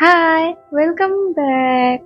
High, welcome back.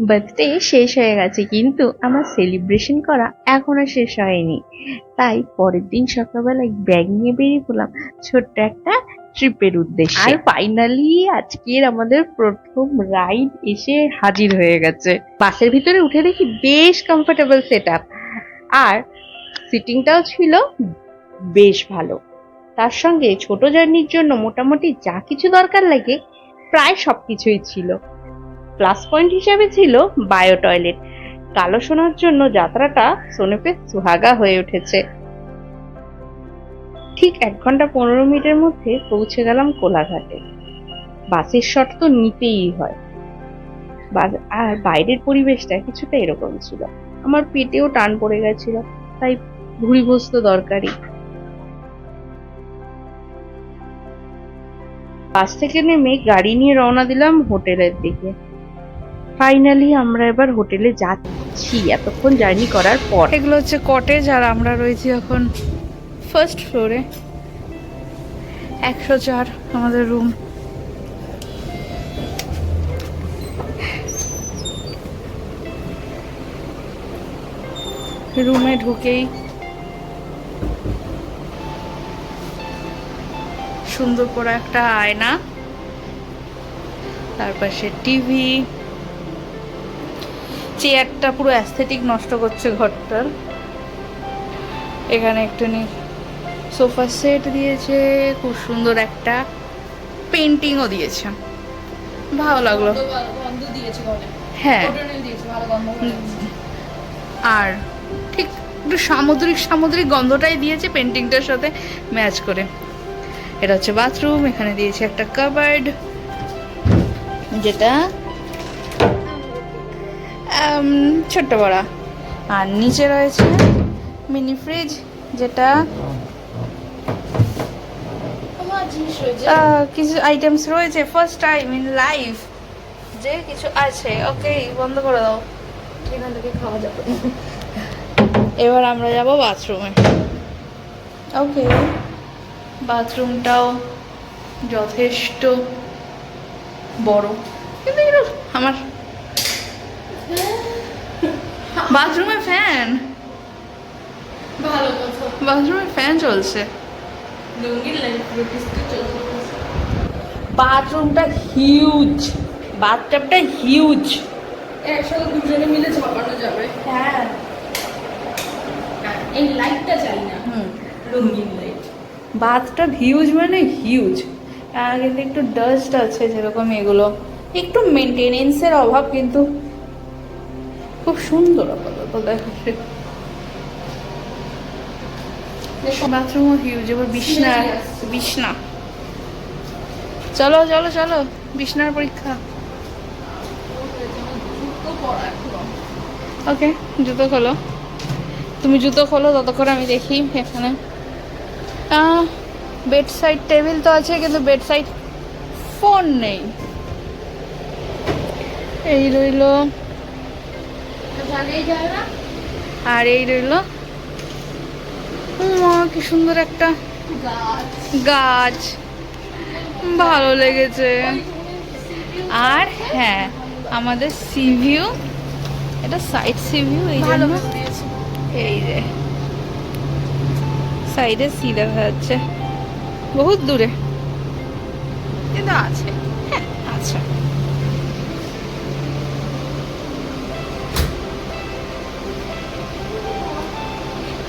Birthday শেষ হয়ে গেছে কিন্তু আমার সেলিব্রেশন করা এখনো শেষ হয়নি। তাই পরের দিন সকালবেলায় ব্যাগ নিয়ে বেরিয়ে পড়লাম ছোট্ট একটা ট্রিপের উদ্দেশ্যে। আর ফাইনালি আজকের আমাদের প্রথম রাইড এসে হাজির হয়ে গেছে। বাসের ভিতরে উঠে দেখি বেশ কমফোর্টেবল সেটআপ, আর সিটিংটাও ছিল বেশ ভালো। তার সঙ্গে ছোট জার্নির জন্য মোটামুটি যা কিছু দরকার লাগে প্রায় সবকিছুই ছিল। প্লাস পয়েন্ট হিসেবে ছিল বায়ো টয়লেট। কালো সোনার জন্য যাত্রাটা সোনেপে সুহাগা হয়ে উঠেছে। ঠিক 1 ঘন্টা 15 মিনিটের মধ্যে পৌঁছে গেলাম কোলাঘাটে। বাসের শট তো নিতেই হয়, আর বাইরের পরিবেশটা কিছুটা এরকম ছিল। আমার পেটেও টান পড়ে গেছিল, তাই ভুড়িভোজ তো দরকারই। বাস থেকে নেমে গাড়ি নিয়ে রওনা দিলাম হোটেলের দিকে। ফাইনালি আমরা এবার হোটেলে যাচ্ছি এতক্ষণ জার্নি করার পর। এগুলো হচ্ছে কটেজ, আর আমরা রয়েছি এখন ফার্স্ট ফ্লোরে। 104 আমাদের রুম। রুমে ঢুকেই সুন্দর করে একটা আয়না, তার পাশে টিভি, চেয়ারটা পুরো অ্যাস্থেটিক নষ্ট করছে ঘরটার। এখানে একটুখানি সোফা সেট দিয়েছে, খুব সুন্দর একটা পেন্টিংও দিয়েছে, ভালো লাগলো। হ্যাঁ, আর ঠিক একটু সামুদ্রিক সামুদ্রিক গন্ধটাই দিয়েছে পেন্টিংটার সাথে ম্যাচ করে। এটা হচ্ছে বাথরুম। এখানে দিয়েছে একটা কাবার্ড, যেটা ছোট্ট বড়া, আর নিচে রয়েছে মিনি ফ্রিজ, যেটা কিছু আইটেমস রয়েছে। ফার্স্ট টাইম ইন লাইফ যে কিছু আছে। ওকে, বন্ধ করে দাও, এখান থেকে খাওয়া যাবে। এবার আমরা যাব বাথরুমে। ওকে, বাথরুমটাও যথেষ্ট বড়, কিন্তু এটা আমার বাথরুমে ফ্যান, বাথরুমে ফ্যান চলছে। বাথরুমটা হিউজ, বাথটাবটা হিউজ, একসাথে দুজনে মিলে ঝাপানো যাবে। হ্যাঁ। এই লাইটটা চাই না, রঙিন লাইট। বাথটাব হিউজ মানে হিউজ। কিন্তু একটু ডাস্ট আছে, যেরকম এগুলো একটু মেনটেনেন্সের অভাব, কিন্তু খুব সুন্দর আপাতত দেখাচ্ছে। বাথরুমও হিউজ। এবার বিছনা, বিছনা, চলো চলো চলো, বিছনার পরীক্ষা। ওকে, জুতো খোলো, তুমি জুতো খোলো, ততক্ষণ আমি দেখি। এখানে বেড সাইড টেবিল তো আছে, কিন্তু বেড সাইড ফোন নেই। এই রইল, আর এই রইল কি সুন্দর একটা গাছ, ভালো লেগেছে। আর হ্যাঁ, আমাদের সি ভিউ, এটা সাইড সি ভিউ, এই জন্য এই যে সাইডে সি দেখা যাচ্ছে, বহুত দূরে কিন্তু আছে। হ্যাঁ, আচ্ছা,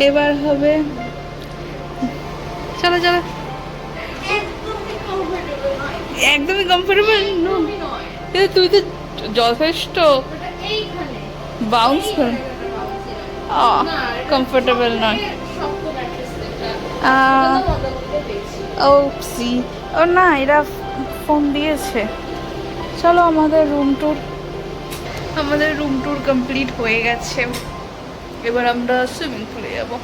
এবার হবে, চলো চলো। একদমই কমফোর্টেবল নয়, তুই তো যথেষ্ট বাউন্স কমফোর্টেবল নয়। ও সি, ও না, এরা ফোন দিয়েছে। চলো, আমাদের রুম ট্যুর কমপ্লিট হয়ে গেছে। এবার আমরা সুইমিং পুলে যাবো।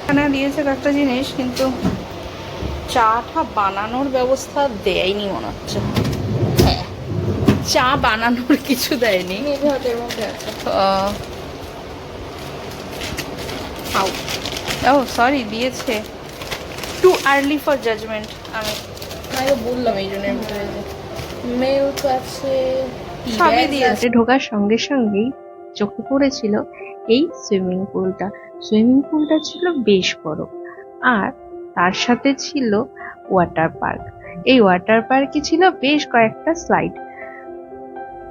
এখানে দিয়েছে একটা জিনিস, কিন্তু চাটা বানানোর ব্যবস্থা দেয়নি মনে হচ্ছে। হ্যাঁ, চা বানানোর কিছু দেয়নি। ও সরি, দিয়েছে টু আর্লি ফর জাজমেন্ট। আমি বললাম এই জন্য। মিল্ক আছে, সবই দিয়েছে। ঢোকার সঙ্গে সঙ্গেই চোখে পড়েছিল এই সুইমিং পুলটা। সুইমিং পুলটা ছিল বেশ বড়, আর তার সাথে ছিল ওয়াটার পার্ক। এই ওয়াটার পার্কে ছিল বেশ কয়েকটা স্লাইড।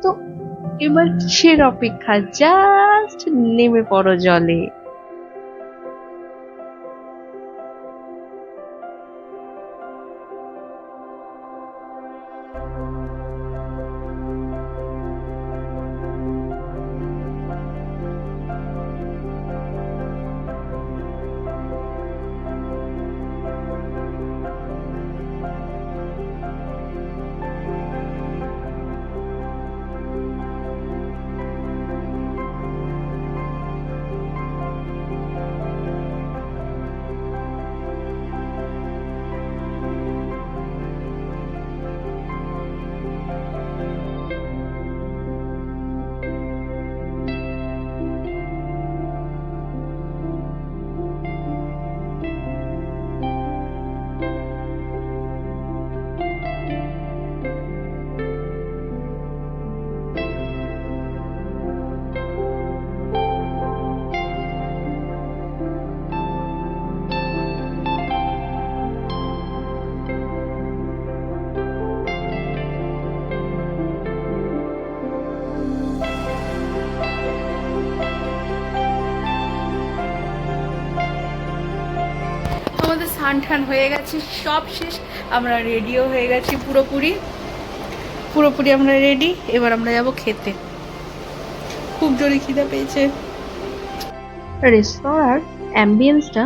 তো এবার কিসের অপেক্ষা, জাস্ট নেমে পড়ো জলে। আমাদের স্নান টান হয়ে গেছে, সব শেষ, আমরা রেডিও হয়ে গেছি পুরোপুরি আমরা রেডি। এবার আমরা যাব খেতে, খুব জোরে খিদে পেয়েছে। রেস্তোরাঁর অ্যাম্বিয়েন্সটা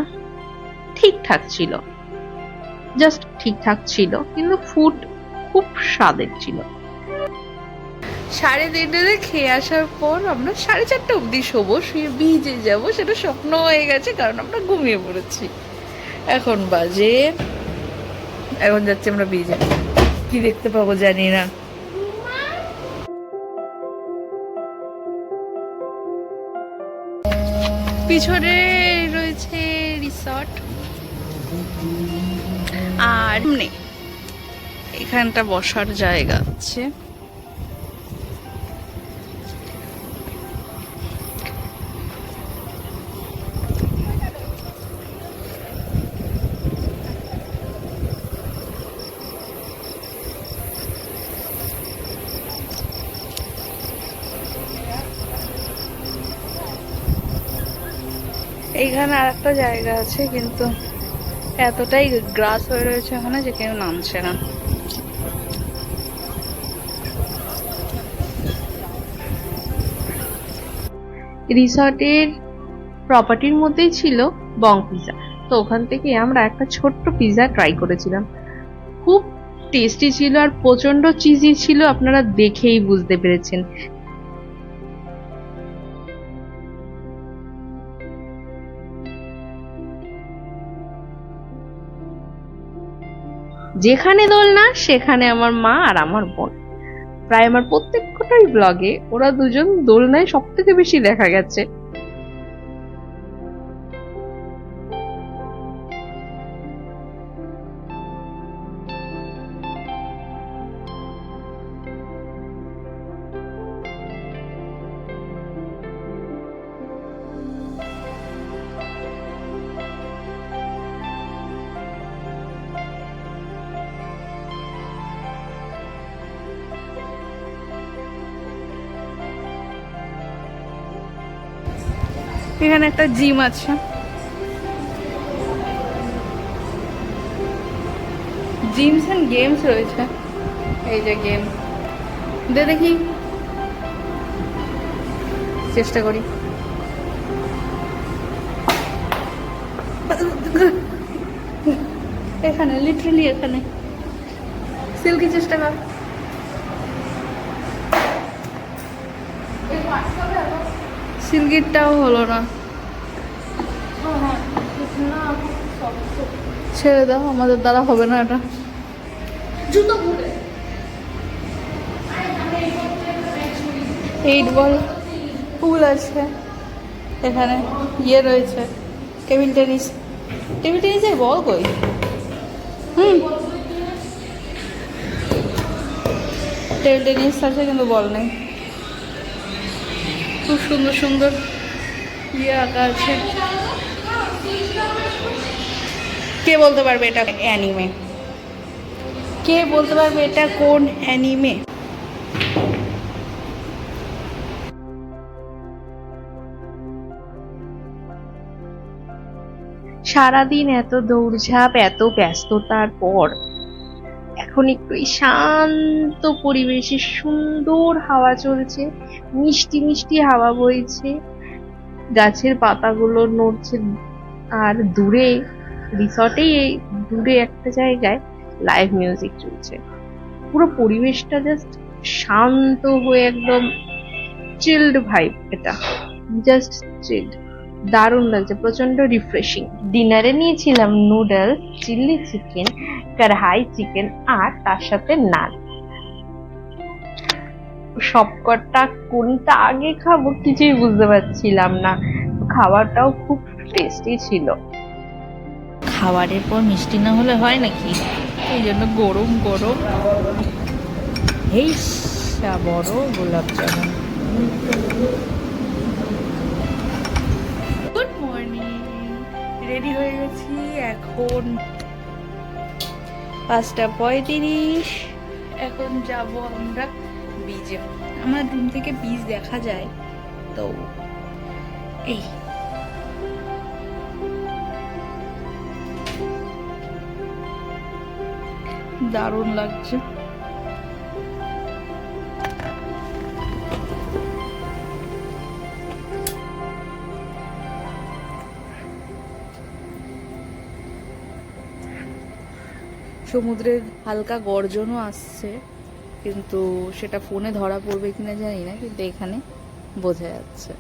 ঠিকঠাক ছিল, জাস্ট ঠিকঠাক ছিল, কিন্তু ফুড খুব স্বাদের ছিল। 3:30 খেয়ে আসার পর আমরা 4:30 অবধি শোবো, শুয়ে বিচে যাবো, সেটা স্বপ্ন হয়ে গেছে কারণ আমরা ঘুমিয়ে পড়েছি। এখন যাচ্ছি আমরা বিচে, কি দেখতে পাবো জানি না। পিছনে রয়েছে রিসর্ট, আর এখানটা বসার জায়গা আছে। এইখানে আর একটা জায়গা আছে, কিন্তু এতটাই গ্রাস হয়ে রয়েছে এখানে যে কেউ নামছে না। রিসর্টের প্রপার্টির মধ্যেই ছিল বং পিজা, তো ওখান থেকে আমরা একটা ছোট্ট পিজা ট্রাই করেছিলাম। খুব টেস্টি ছিল আর প্রচন্ড চিজি ছিল, আপনারা দেখেই বুঝতে পেরেছেন। যেখানে দোলনা সেখানে আমার মা আর আমার বোন। প্রায় আমার প্রত্যেকটাই ব্লগে ওরা দুজন দোলনায় সব থেকে বেশি দেখা গেছে। এখানে একটা জিম আছে, জিমস এন্ড গেমস রয়েছে। এই যে গেম দেখি, চেষ্টা করি। এখানে লিটারালি এখানে সিল্কি চেষ্টা কর। সিল্কিরটাও হলো না, ছেড়ে দাও, আমাদের দ্বারা হবে না এটা। জুতো খুলে 8 বল পুল আছে এখানে, ইয়ে রয়েছে টেবিল টেনিসের বল কই? টেবিল টেনিস আছে কিন্তু বল নেই। খুব সুন্দর সুন্দর ইয়ে আঁকা আছে। কে বলতে পারবে এটা অ্যানিমে? কে বলতে পারবে এটা কোন অ্যানিমে? সারাদিন এত দৌড়ঝাঁপ, এত ব্যস্ততার পর এখন একটু এই শান্ত পরিবেশে সুন্দর হাওয়া চলছে, মিষ্টি মিষ্টি হাওয়া বইছে, গাছের পাতাগুলো নড়ছে, আর দূরে রিসর্টেই দূরে একটা জায়গায় লাইভ মিউজিক চলছে। পুরো পরিবেশটা জাস্ট শান্ত হয়ে একদম চিল্ড ভাইব, এটা জাস্ট চিল্ড, দারুণ লাগছে, প্রচন্ড রিফ্রেশিং। ডিনারে নিয়েছিলাম নুডলস, চিলি চিকেন, কড়াই চিকেন আর তার সাথে নান। সবকটা কোনটা আগে খাবো কিছুই বুঝতে পারছিলাম না, খাবারটাও খুব টেস্টি ছিল। খাবারের পর মিষ্টি না হলে হয় নাকি? এই জন্য গরম গরম এই বড় গোলাপ জামুন। গুড মর্নিং, রেডি হয়ে গেছি। এখন 5:35। এখন যাব আমরা বিচে। আমার রুম থেকে বিচ দেখা যায়, তো এই দারুণ লাগছে। সমুদ্রের হালকা গর্জনও আসছে, কিন্তু সেটা ফোনে ধরা পড়বে কিনা জানি না, কিন্তু এখানে বোঝা যাচ্ছে।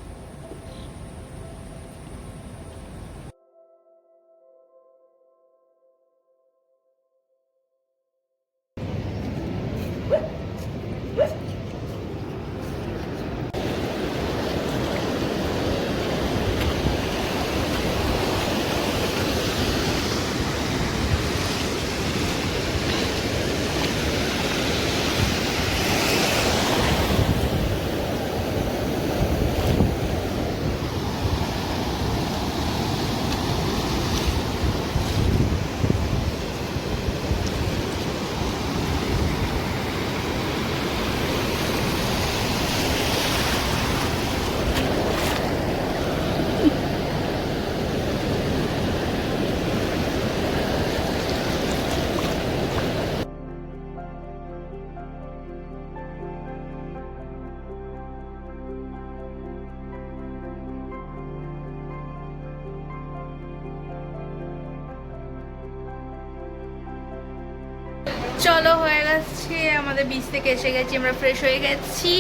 চলো, হয়ে গেছে আমাদের বিচ থেকে এসে গেছি, আমরা ফ্রেশ হয়ে গেছি।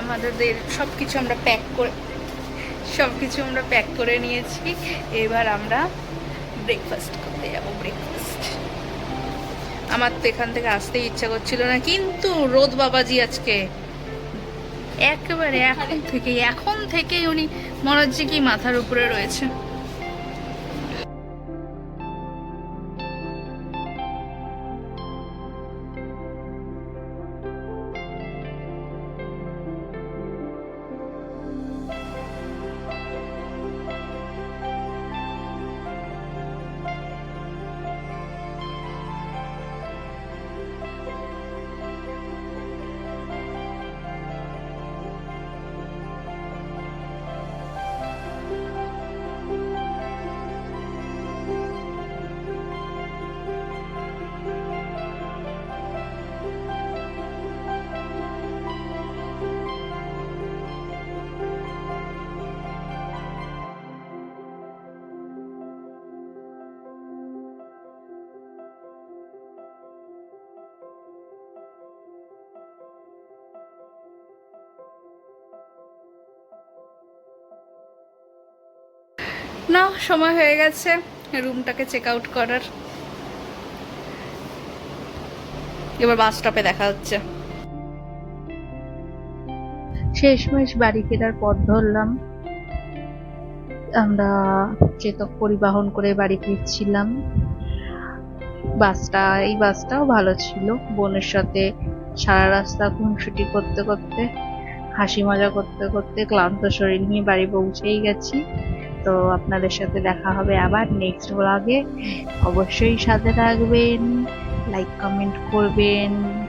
আমাদের সবকিছু আমরা প্যাক করে নিয়েছি। এবার আমরা ব্রেকফাস্ট করতে যাবো। ব্রেকফাস্ট আমার তো এখান থেকে আসতে ইচ্ছা করছিল না, কিন্তু রোদ বাবাজি আজকে একেবারে এখন থেকে উনি মনে হচ্ছে কি মাথার উপরে রয়েছে। না, সময় হয়ে গেছে রুমটাকে চেক আউট করার। এবার বাস স্টপে দেখা হচ্ছে। শেষমেশ বাড়ি ফেরার পথ ধরলাম। আমরা চেতক পরিবহন করে বাড়ি ফিরছিলাম। এই বাসটাও ভালো ছিল, বোনের সাথে সারা রাস্তা খুনসুটি করতে করতে, হাসি মজা করতে করতে ক্লান্ত শরীর নিয়ে বাড়ি পৌঁছেই গেছি। তো আপনাদের সাথে দেখা হবে আবার নেক্সট ব্লগে। অবশ্যই সাথে থাকবেন, লাইক কমেন্ট করবেন।